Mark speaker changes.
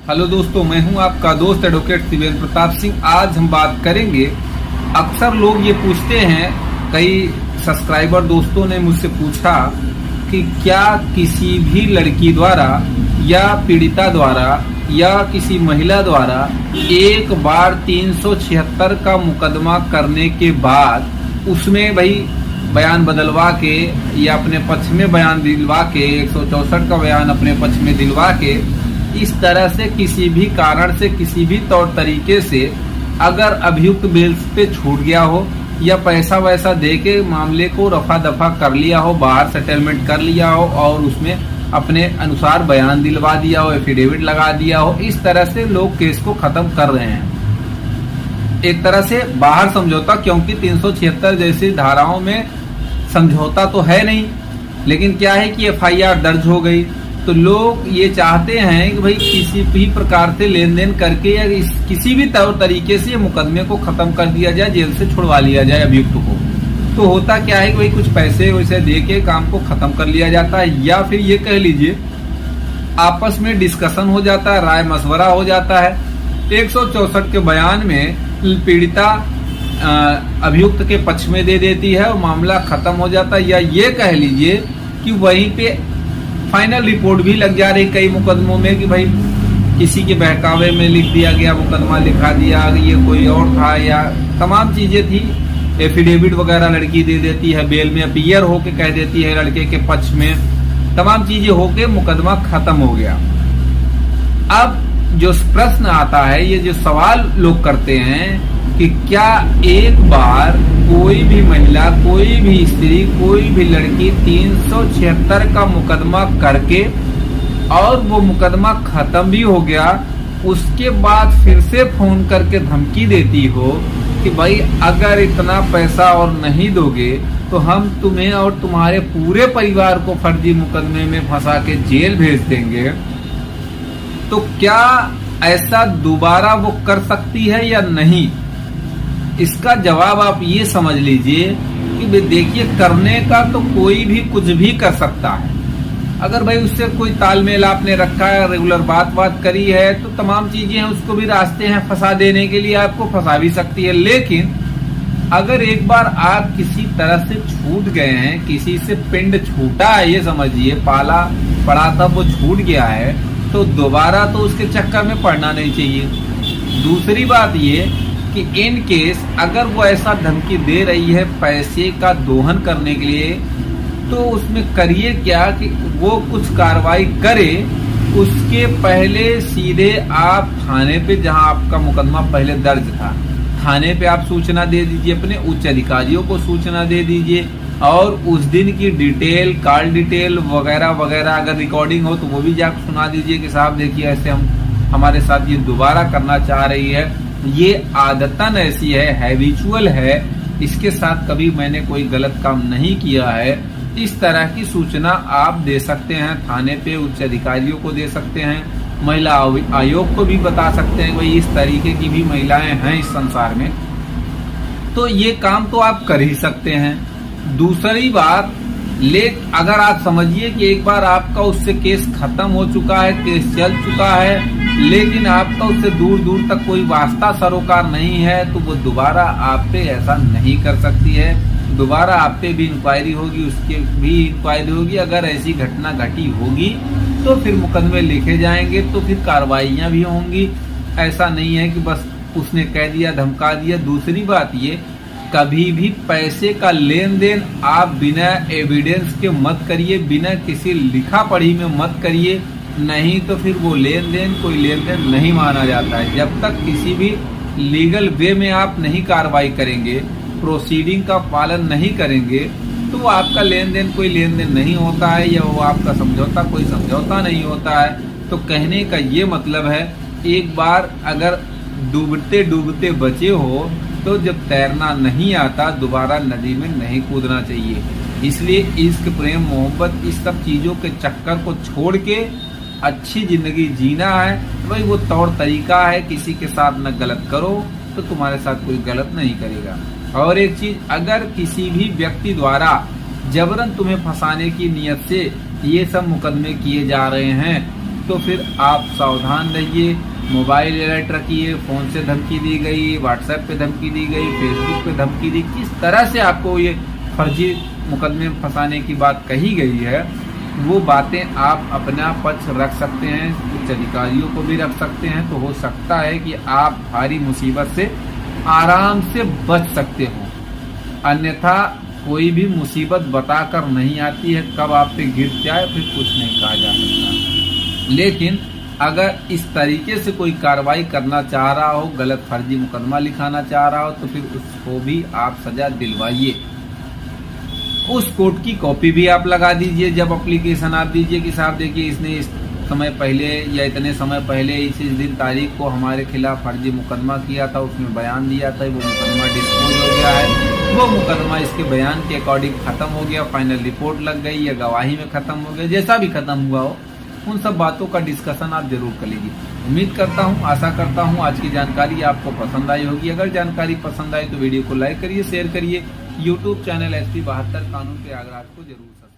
Speaker 1: Hello दोस्तों, मैं हूं आपका दोस्त एडवोकेट शिवेंद्र प्रताप सिंह। आज हम बात करेंगे, अक्सर लोग ये पूछते हैं, कई सब्सक्राइबर दोस्तों ने मुझसे पूछा कि क्या किसी भी लड़की द्वारा या पीड़िता द्वारा या किसी महिला द्वारा एक बार 376 का मुकदमा करने के बाद उसमें भाई बयान बदलवा के या अपने पक्ष में बयान दिलवा के 164 का बयान अपने पक्ष में दिलवा के इस तरह से किसी भी कारण से किसी भी तौर तरीके से अगर अभियुक्त बेल पे छूट गया हो या पैसा वैसा दे के मामले को रफा दफा कर लिया हो, बाहर सेटलमेंट कर लिया हो और उसमें अपने अनुसार बयान दिलवा दिया हो, एफिडेविट लगा दिया हो, इस तरह से लोग केस को खत्म कर रहे हैं। एक तरह से बाहर समझौता, क्योंकि 376 जैसी धाराओं में समझौता तो है नहीं, लेकिन क्या है कि एफआईआर दर्ज हो गई तो लोग ये चाहते हैं कि भाई किसी भी प्रकार से लेन देन करके या किसी भी तौर तरीके से मुकदमे को खत्म कर दिया जाए, जेल से छुड़वा लिया जाए अभियुक्त को। तो होता क्या है कि भाई कुछ पैसे वैसे दे के काम को खत्म कर लिया जाता है, या फिर ये कह लीजिए आपस में डिस्कशन हो जाता है, राय मशवरा हो जाता है। 164 के बयान में पीड़िता अभियुक्त के पक्ष में दे देती है और मामला खत्म हो जाता है, या ये कह लीजिए कि वहीं पे फाइनल रिपोर्ट भी लग जा रही कई मुकदमों में कि भाई किसी के बहकावे में लिख दिया गया, मुकदमा लिखा दिया, ये कोई और था या तमाम चीजें थी। एफिडेविट वगैरह लड़की दे देती है, बेल में अपीयर होके कह देती है लड़के के पक्ष में, तमाम चीजें होके मुकदमा खत्म हो गया। अब जो प्रश्न आता है, ये जो सवाल लोग करते हैं कि क्या एक बार कोई भी महिला, कोई भी स्त्री, कोई भी लड़की 376 का मुकदमा करके और वो मुकदमा खत्म भी हो गया, उसके बाद फिर से फोन करके धमकी देती हो कि भाई अगर इतना पैसा और नहीं दोगे तो हम तुम्हें और तुम्हारे पूरे परिवार को फर्जी मुकदमे में फंसा के जेल भेज देंगे, तो क्या ऐसा दोबारा वो कर सकती है या नहीं? इसका जवाब आप ये समझ लीजिए कि देखिए, करने का तो कोई भी कुछ भी कर सकता है। अगर भाई उससे कोई तालमेल आपने रखा है, रेगुलर बात करी है, तो तमाम चीजें हैं, उसको भी रास्ते हैं फंसा देने के लिए, आपको फंसा भी सकती है। लेकिन अगर एक बार आप किसी तरह से छूट गए हैं, किसी से पिंड छूटा है, ये समझिए पाला पड़ा था वो छूट गया है, तो दोबारा तो उसके चक्कर में पड़ना नहीं चाहिए। दूसरी बात ये कि इन केस अगर वो ऐसा धमकी दे रही है पैसे का दोहन करने के लिए, तो उसमें करिए क्या कि वो कुछ कार्रवाई करे, उसके पहले सीधे आप थाने पे, जहां आपका मुकदमा पहले दर्ज था, थाने पे आप सूचना दे दीजिए, अपने उच्च अधिकारियों को सूचना दे दीजिए और उस दिन की डिटेल, कॉल डिटेल वगैरह वगैरह, अगर रिकॉर्डिंग हो तो वो भी जाकर सुना दीजिए कि साहब देखिए ऐसे हमारे साथ ये दोबारा करना चाह रही है, ये आदतन ऐसी है, हैबिचुअल है, इसके साथ कभी मैंने कोई गलत काम नहीं किया है। इस तरह की सूचना आप दे सकते हैं थाने पे, उच्च अधिकारियों को दे सकते हैं, महिला आयोग को भी बता सकते हैं, भाई इस तरीके की भी महिलाएं हैं इस संसार में, तो ये काम तो आप कर ही सकते हैं। दूसरी बात, अगर आप समझिए कि एक बार आपका उससे केस खत्म हो चुका है, केस चल चुका है, लेकिन आपका उससे दूर दूर तक कोई वास्ता सरोकार नहीं है, तो वो दोबारा आप पे ऐसा नहीं कर सकती है। दोबारा आप पे भी इंक्वायरी होगी, उसके भी इंक्वायरी होगी। अगर ऐसी घटना घटी होगी तो फिर मुकदमे लिखे जाएंगे, तो फिर कार्रवाइयां भी होंगी। ऐसा नहीं है कि बस उसने कह दिया, धमका दिया। दूसरी बात ये, कभी भी पैसे का लेन देन आप बिना एविडेंस के मत करिए, बिना किसी लिखा पढ़ी में मत करिए, नहीं तो फिर वो लेन देन कोई लेन देन नहीं माना जाता है। जब तक किसी भी लीगल वे में आप नहीं कार्रवाई करेंगे, प्रोसीडिंग का पालन नहीं करेंगे, तो वो आपका लेन देन कोई लेन देन नहीं होता है, या वो आपका समझौता कोई समझौता नहीं होता है। तो कहने का ये मतलब है, एक बार अगर डूबते डूबते बचे हो तो जब तैरना नहीं आता दोबारा नदी में नहीं कूदना चाहिए। इसलिए इश्क, प्रेम, मोहब्बत, इस सब चीजों के चक्कर को छोड़ के अच्छी जिंदगी जीना है। भाई वो तौर तरीका है, किसी के साथ न गलत करो तो तुम्हारे साथ कोई गलत नहीं करेगा। और एक चीज, अगर किसी भी व्यक्ति द्वारा जबरन तुम्हें फंसाने की नियत से ये सब मुकदमे किए जा रहे हैं, तो फिर आप सावधान रहिए। मोबाइल अलर्ट रखिए, फोन से धमकी दी गई, व्हाट्सएप पे धमकी दी गई, फेसबुक पे धमकी दी, किस तरह से आपको ये फर्जी मुकदमे में फंसाने की बात कही गई है, वो बातें आप अपना पक्ष रख सकते हैं, उच्च अधिकारियों को भी रख सकते हैं। तो हो सकता है कि आप भारी मुसीबत से आराम से बच सकते हो। अन्यथा कोई भी मुसीबत बताकर नहीं आती है, कब आप पे गिर जाए फिर कुछ नहीं कहा जा सकता। लेकिन अगर इस तरीके से कोई कार्रवाई करना चाह रहा हो, गलत फर्जी मुकदमा लिखाना चाह रहा हो, तो फिर उसको भी आप सजा दिलवाइए। उस कोर्ट की कॉपी भी आप लगा दीजिए जब एप्लीकेशन आप दीजिए कि साहब देखिए इसने इस समय पहले या इतने समय पहले इस दिन तारीख को हमारे खिलाफ फर्जी मुकदमा किया था, उसमें बयान दिया था, वो मुकदमा डिस्पोज हो गया है, वो मुकदमा इसके बयान के अकॉर्डिंग खत्म हो गया, फाइनल रिपोर्ट लग गई या गवाही में खत्म हो गया, जैसा भी खत्म हुआ हो, उन सब बातों का डिस्कशन आप जरूर कर लीजिए। उम्मीद करता हूँ, आशा करता हूँ आज की जानकारी आपको पसंद आई होगी। अगर जानकारी पसंद आई तो वीडियो को लाइक करिए, शेयर करिए। YouTube चैनल SP 72 कानून प्रयागराज को जरूर सब्सक्राइब